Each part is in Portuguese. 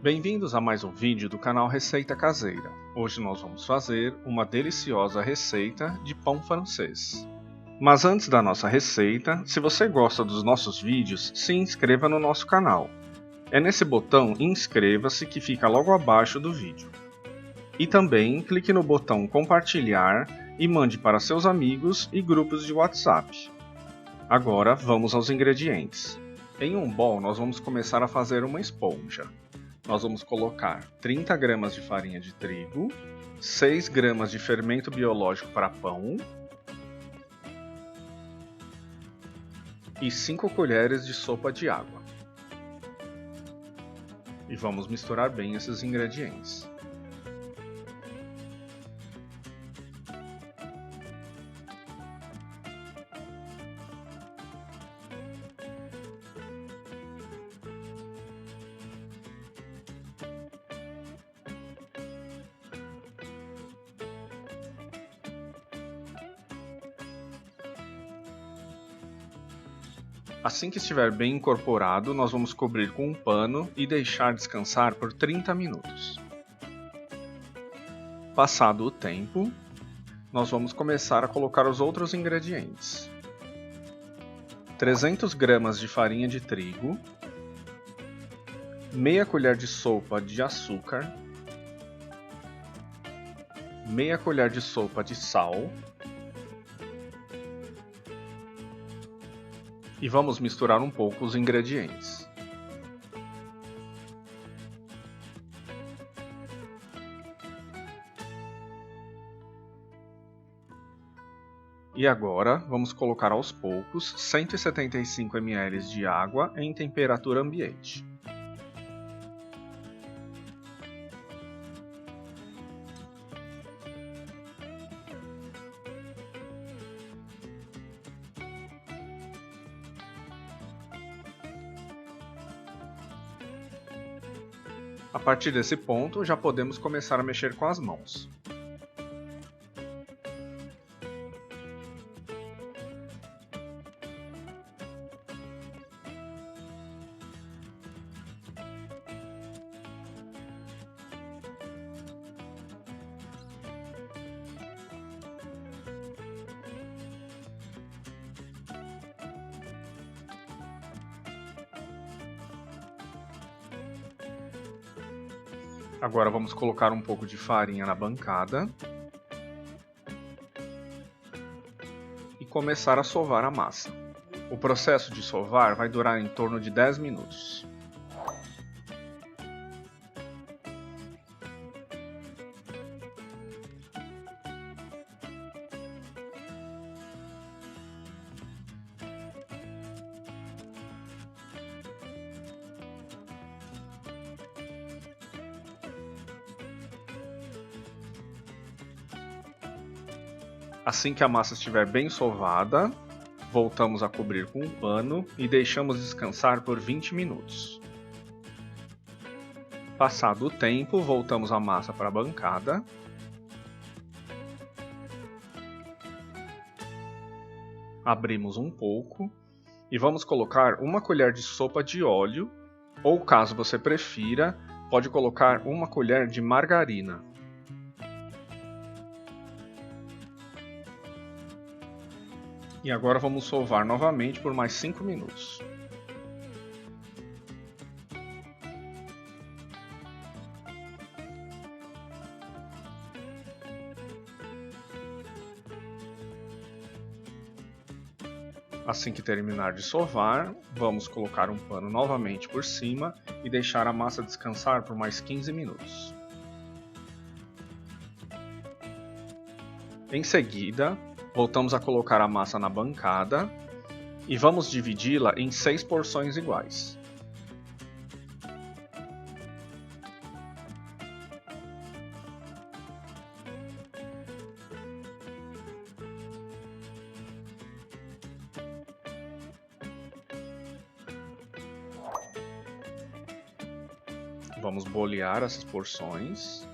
Bem-vindos a mais um vídeo do canal Receita Caseira. Hoje nós vamos fazer uma deliciosa receita de pão francês. Mas antes da nossa receita, se você gosta dos nossos vídeos, se inscreva no nosso canal. É nesse botão inscreva-se que fica logo abaixo do vídeo. E também clique no botão compartilhar e mande para seus amigos e grupos de WhatsApp. Agora vamos aos ingredientes. Em um bowl nós vamos começar a fazer uma esponja. Nós vamos colocar 30 gramas de farinha de trigo, 6 gramas de fermento biológico para pão e 5 colheres de sopa de água. E vamos misturar bem esses ingredientes. Assim que estiver bem incorporado, nós vamos cobrir com um pano e deixar descansar por 30 minutos. Passado o tempo, nós vamos começar a colocar os outros ingredientes. 300 gramas de farinha de trigo, meia colher de sopa de açúcar, meia colher de sopa de sal, e vamos misturar um pouco os ingredientes. E agora vamos colocar aos poucos 175 ml de água em temperatura ambiente. A partir desse ponto, já podemos começar a mexer com as mãos. Agora vamos colocar um pouco de farinha na bancada e começar a sovar a massa. O processo de sovar vai durar em torno de 10 minutos. Assim que a massa estiver bem sovada, voltamos a cobrir com um pano e deixamos descansar por 20 minutos. Passado o tempo, voltamos a massa para a bancada. Abrimos um pouco e vamos colocar uma colher de sopa de óleo, ou caso você prefira, pode colocar uma colher de margarina. E agora vamos sovar novamente por mais 5 minutos. Assim que terminar de sovar, vamos colocar um pano novamente por cima e deixar a massa descansar por mais 15 minutos. Em seguida, voltamos a colocar a massa na bancada e vamos dividi-la em 6 porções iguais. Vamos bolear essas porções.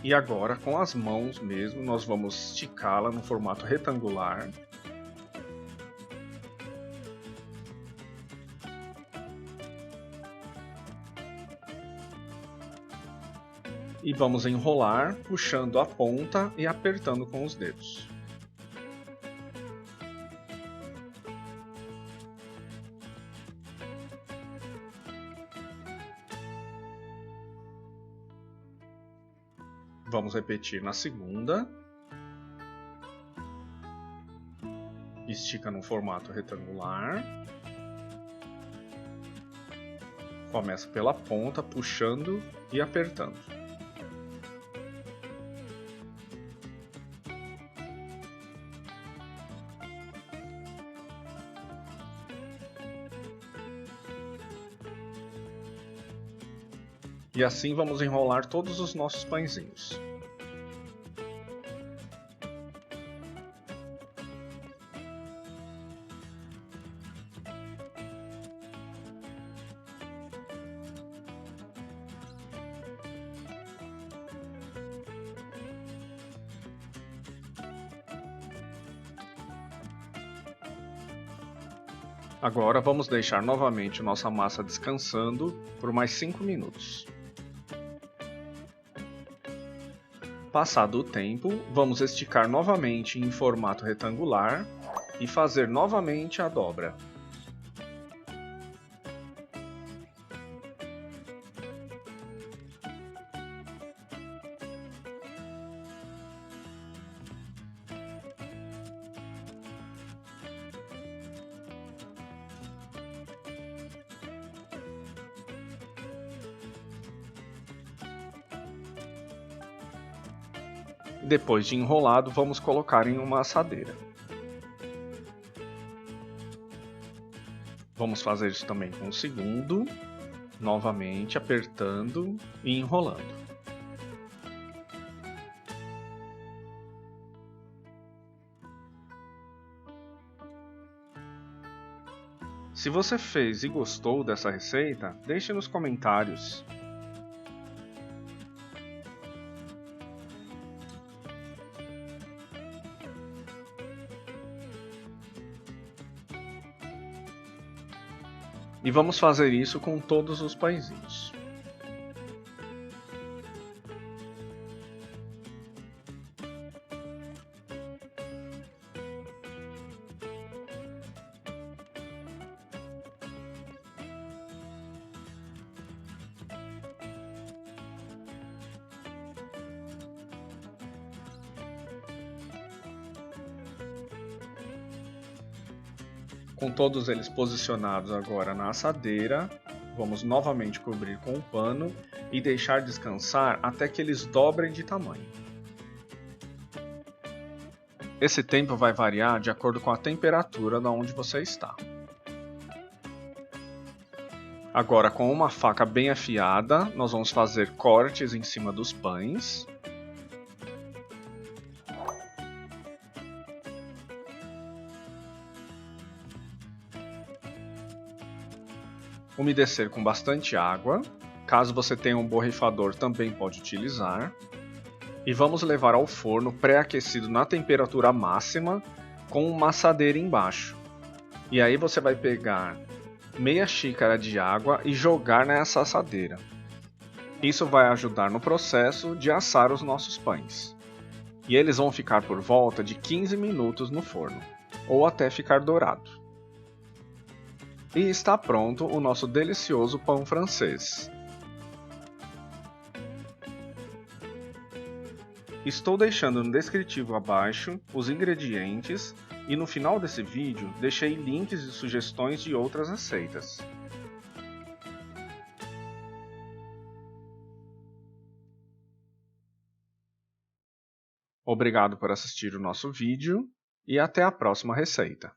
E agora, com as mãos mesmo, nós vamos esticá-la no formato retangular. E vamos enrolar, puxando a ponta e apertando com os dedos. Vamos repetir na segunda. Estica no formato retangular. Começa pela ponta, puxando e apertando. E assim vamos enrolar todos os nossos pãezinhos. Agora vamos deixar novamente nossa massa descansando por mais 5 minutos. Passado o tempo, vamos esticar novamente em formato retangular e fazer novamente a dobra. Depois de enrolado, vamos colocar em uma assadeira. Vamos fazer isso também com o segundo, novamente apertando e enrolando. Se você fez e gostou dessa receita, deixe nos comentários. E vamos fazer isso com todos os pãezinhos. Com todos eles posicionados agora na assadeira, vamos novamente cobrir com o pano e deixar descansar até que eles dobrem de tamanho. Esse tempo vai variar de acordo com a temperatura de onde você está. Agora, com uma faca bem afiada, nós vamos fazer cortes em cima dos pães. Umedecer com bastante água. Caso você tenha um borrifador, também pode utilizar. E vamos levar ao forno pré-aquecido na temperatura máxima, com uma assadeira embaixo. E aí você vai pegar meia xícara de água e jogar nessa assadeira. Isso vai ajudar no processo de assar os nossos pães. E eles vão ficar por volta de 15 minutos no forno, ou até ficar dourado. E está pronto o nosso delicioso pão francês. Estou deixando no descritivo abaixo os ingredientes e no final desse vídeo deixei links e sugestões de outras receitas. Obrigado por assistir o nosso vídeo e até a próxima receita.